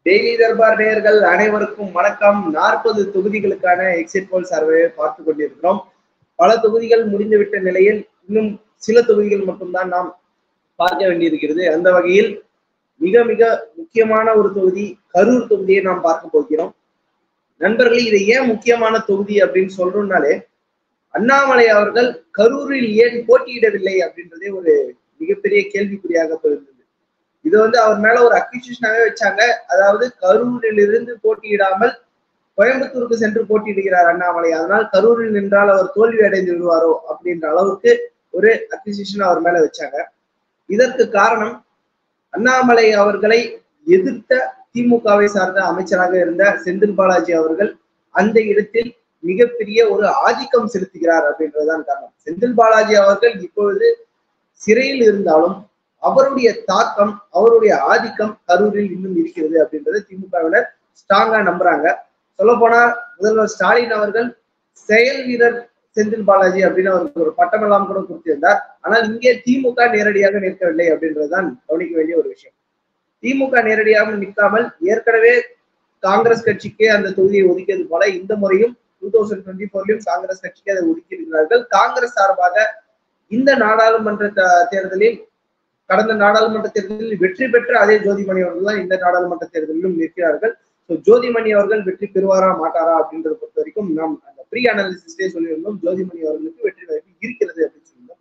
Daily Darbar நேயர்கள் அனைவருக்கும் வணக்கம். 40 தொகுதிகளுக்கான எக்ஸிட் போல் சர்வே பார்த்து கொண்டிருக்கிறோம். பல தொகுதிகள் முடிந்துவிட்ட நிலையில் இன்னும் சில தொகுதிகள் மட்டும்தான் நாம் பார்க்க வேண்டியிருக்கிறது. அந்த வகையில் மிக மிக முக்கியமான ஒரு தொகுதி கரூர் தொகுதியை நாம் பார்க்க போகிறோம். நண்பர்களே, இதை ஏன் முக்கியமான தொகுதி அப்படின்னு சொல்றோம்னாலே, அண்ணாமலை அவர்கள் கரூரில் ஏன் போட்டியிடவில்லை அப்படின்றதே ஒரு மிகப்பெரிய கேள்விக்குறியாக இருந்தது. இது அவர் மேல ஒரு அக்யூசியேஷனாவே வச்சாங்க. அதாவது கரூரிலிருந்து போட்டியிடாமல் கோயம்புத்தூருக்கு சென்று போட்டியிடுகிறார் அண்ணாமலை, அதனால் கரூரில் நின்றால் அவர் தோல்வி அடைந்து விடுவாரோ அப்படின்ற அளவுக்கு ஒரு அக்யூசியேஷன் அவர் மேல வச்சாங்க. இதற்கு காரணம், அண்ணாமலை அவர்களை எதிர்த்த திமுகவை சார்ந்த அமைச்சராக இருந்த செந்தில் பாலாஜி அவர்கள் அந்த இடத்தில் மிகப்பெரிய ஒரு ஆதிக்கம் செலுத்துகிறார் அப்படின்றதுதான் காரணம். செந்தில் பாலாஜி அவர்கள் இப்பொழுது சிறையில் இருந்தாலும் அவருடைய தாக்கம், அவருடைய ஆதிக்கம் கரூரில் இன்னும் இருக்கிறது அப்படின்றது திமுகவினர் ஸ்ட்ராங்கா நம்புறாங்க. சொல்ல போனா முதல்வர் ஸ்டாலின் அவர்கள் செயல் வீரர் செந்தில் பாலாஜி அப்படின்னு அவருக்கு ஒரு பட்டமெல்லாம் கூட கொடுத்திருந்தார். ஆனால் இங்கே திமுக நேரடியாக நிற்கவில்லை அப்படின்றதுதான் கவனிக்க வேண்டிய ஒரு விஷயம். திமுக நேரடியாக நிற்காமல் ஏற்கனவே காங்கிரஸ் கட்சிக்கு அந்த தொகுதியை ஒதுக்கியது போல இந்த முறையும் 2024 காங்கிரஸ் கட்சிக்கு அதை ஒதுக்கி இருக்கிறார்கள். காங்கிரஸ் சார்பாக இந்த நாடாளுமன்ற தேர்தலில், கடந்த நாடாளுமன்ற தேர்தலில் வெற்றி பெற்ற அதே ஜோதிமணி அவர்கள் தான் இந்த நாடாளுமன்ற தேர்தலிலும் நிற்கிறார்கள். ஜோதிமணி அவர்கள் வெற்றி பெறுவாரா மாட்டாரா அப்படின்றத பொறுத்த வரைக்கும் நாம் அந்த ப்ரீ அனாலிசிஸ்டே சொல்லியிருந்தோம், ஜோதிமணி அவர்களுக்கு வெற்றி வாய்ப்பு இருக்கிறது அப்படின்னு சொல்லியிருந்தோம்.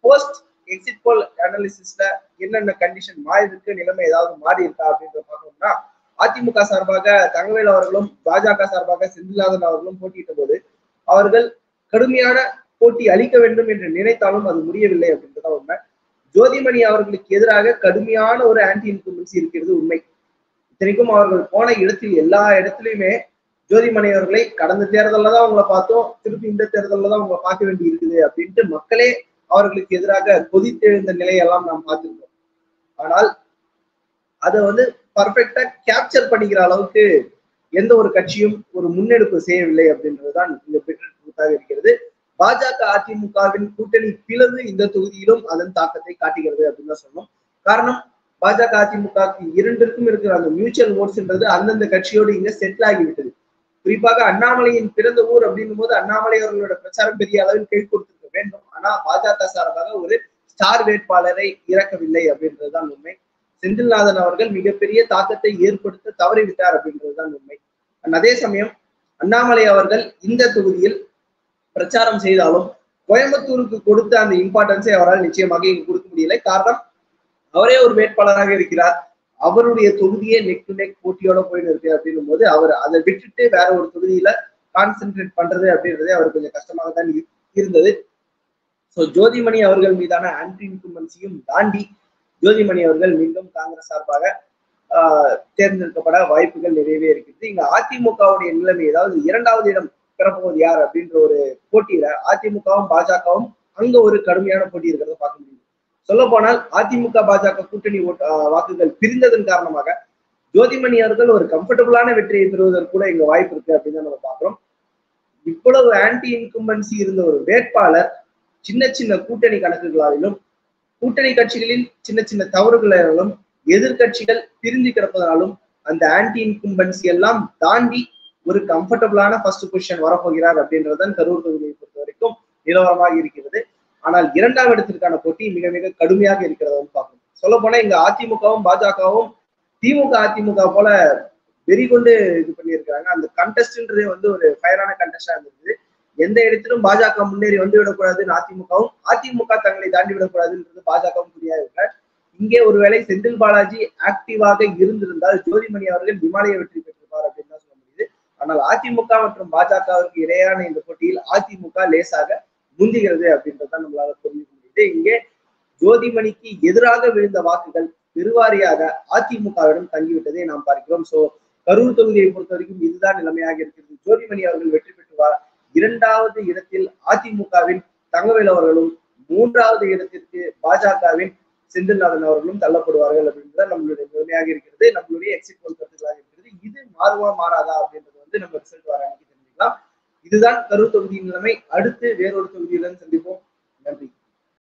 போஸ்ட் எக்ஸிட் போல் அனாலிசிஸ்ல என்னென்ன கண்டிஷன் மாறி இருக்கு, நிலைமை ஏதாவது மாறி இருக்கா அப்படின்றத பார்க்கணும்னா, அதிமுக சார்பாக தங்கவேல் அவர்களும் பாஜக சார்பாக செந்தில்நாதன் அவர்களும் போட்டியிட்ட போது அவர்கள் கடுமையான போட்டி அளிக்க வேண்டும் என்று நினைத்தாலும் அது முடியவில்லை அப்படின்றதான் உண்மை. ஜோதிமணி அவர்களுக்கு எதிராக கடுமையான ஒரு ஆன்டி இன்குமென்சி இருக்கிறது உண்மை. இத்தனைக்கும் அவர்கள் போன இடத்தில் எல்லா இடத்துலையுமே ஜோதிமணி அவர்களை கடந்த தேர்தலில் தான் அவங்களை பார்த்தோம், திருப்பி இந்த தேர்தலில் தான் அவங்களை பார்க்க வேண்டி இருக்குது அப்படின்ட்டு மக்களே அவர்களுக்கு எதிராக கொதித்தெழுந்த நிலையெல்லாம் நாம் பார்த்திருக்கோம். ஆனால் அதை பர்ஃபெக்டா கேப்சர் பண்ணிக்கிற அளவுக்கு எந்த ஒரு கட்சியும் ஒரு முன்னெடுப்பு செய்யவில்லை அப்படின்றதுதான் இந்த பெற்றாக இருக்கிறது. பாஜக அதிமுகவின் கூட்டணி பிளவு இந்த தொகுதியிலும் அதன் தாக்கத்தை காட்டுகிறது அப்படின்னு தான் சொல்லணும். காரணம், பாஜக அதிமுக இரண்டிற்கும் இருக்கிற அந்த மியூச்சுவல் ஓட்ஸ்ன்றது அந்தந்த கட்சியோடு இங்க செட்டில் ஆகிவிட்டது. குறிப்பாக அண்ணாமலையின் பிறந்த ஊர் அப்படின்னும் போது அண்ணாமலை அவர்களோட பிரச்சாரம் பெரிய அளவில் கை கொடுத்திருக்க வேண்டும். ஆனா பாஜக சார்பாக ஒரு ஸ்டார் வேட்பாளரை இறக்கவில்லை அப்படின்றதுதான் உண்மை. செந்தில்நாதன் அவர்கள் மிகப்பெரிய தாக்கத்தை ஏற்படுத்த தவறிவிட்டார் அப்படின்றதுதான் உண்மை. அதே சமயம் அண்ணாமலை அவர்கள் இந்த தொகுதியில் பிரச்சாரம் செய்தாலும் கோயம்புத்தூருக்கு கொடுத்த அந்த இம்பார்ட்டன்ஸை அவரால் நிச்சயமாக இங்கு கொடுக்க முடியலை. காரணம், அவரே ஒரு வேட்பாளராக இருக்கிறார், அவருடைய தொகுதியே நெக் டு நெக் போட்டியோட போயிட்டு இருக்கு அப்படின்னும் போது அவர் அதை விட்டுட்டு வேற ஒரு தொகுதியில கான்சென்ட்ரேட் பண்றது அப்படின்றதே அவருக்கு கொஞ்சம் கஷ்டமாக தான் இருந்தது. ஜோதிமணி அவர்கள் மீதான ஆன்டி இன்குமென்சியும் தாண்டி ஜோதிமணி அவர்கள் மீண்டும் காங்கிரஸ் சார்பாக தேர்ந்தெடுக்கப்பட வாய்ப்புகள் நிறையவே இருக்கிறது. இங்க அதிமுகவுடைய நிலைமை, அதாவது 2வது இடம் பெறப்போவது யார் அப்படின்ற ஒரு போட்டியில அதிமுகவும் பாஜகவும் அங்க ஒரு கடுமையான போட்டி இருக்கிறத பார்க்க முடியும். சொல்ல போனால் அதிமுக பாஜக கூட்டணி வாக்குகள் பிரிந்ததன் காரணமாக ஜோதிமணி அவர்கள் ஒரு கம்ஃபர்டபுளான வெற்றியை பெறுவதற்கு கூட இங்க வாய்ப்பு இருக்கு அப்படின்னு நம்ம பார்க்கிறோம். இவ்வளவு ஆன்டி இன்கும்பன்சி இருந்த ஒரு வேட்பாளர் சின்ன சின்ன கூட்டணி கணக்குகளாலும், கூட்டணி கட்சிகளில் சின்ன சின்ன தவறுகளாலும், எதிர்கட்சிகள் பிரிந்து கிடப்பதனாலும் அந்த ஆன்டி இன்கும்பன்சி எல்லாம் தாண்டி ஒரு கம்ஃபர்டபுளான ஃபர்ஸ்ட் பொசிஷன் வரப்போகிறார் அப்படின்றதுதான் கரூர் தொகுதியை பொறுத்த வரைக்கும் நிலவரமாக இருக்கிறது. ஆனால் 2வது இடத்திற்கான போட்டி மிக மிக கடுமையாக இருக்கிறது பார்க்கணும். சொல்ல போனா இங்க அதிமுகவும் பாஜகவும் திமுக அதிமுக போல வெறி கொண்டு இது பண்ணியிருக்காங்க. அந்த கண்டெஸ்ட்ன்றதே ஒரு ஃபயரான கண்டெஸ்டா இருந்தது. எந்த இடத்திலும் பாஜக முன்னேறி வந்து விடக்கூடாதுன்னு அதிமுகவும், அதிமுக தங்களை தாண்டி விடக்கூடாதுன்றது பாஜகவும் புரியாது. இங்கே ஒருவேளை செந்தில் பாலாஜி ஆக்டிவாக இருந்திருந்தால் ஜோதிமணி அவர்கள் விமானிய வெற்றி பெற்றிருப்பார் அப்படின்னு தான் சொல்ல முடியுது. ஆனால் அதிமுக மற்றும் பாஜகவிற்கு இடையான இந்த போட்டியில் அதிமுக லேசாக முந்துகிறது அப்படின்றதான் நம்மளால புரிஞ்சுக்க முடியுது. இங்கே ஜோதிமணிக்கு எதிராக விழுந்த வாக்குகள் பெருவாரியாக அதிமுகவிடம் தங்கிவிட்டதை நாம் பார்க்கிறோம். கரூர் தொகுதியை பொறுத்த வரைக்கும் இதுதான் நிலைமையாக இருக்கிறது. ஜோதிமணி அவர்கள் வெற்றி பெற்றுவார். 2வது இடத்தில் அதிமுகவின் தங்கவேல் அவர்களும், 3வது இடத்திற்கு பாஜகவின் செந்தில்நாதன் அவர்களும் தள்ளப்படுவார்கள் அப்படின்றத நம்மளுடைய நிலைமையாக இருக்கிறது. நம்மளுடைய எக்ஸிட் போல் கருத்துக்களாக இருக்கிறது. இது மாறுமா மாறாதா அப்படின்றது நம்ம ரிசல்ட் வர அன்னைக்கு தெரிஞ்சுக்கலாம். இதுதான் கரூர் தொகுதியின் நிலைமை. அடுத்து வேறொரு தொகுதியுடன் சந்திப்போம். நன்றி.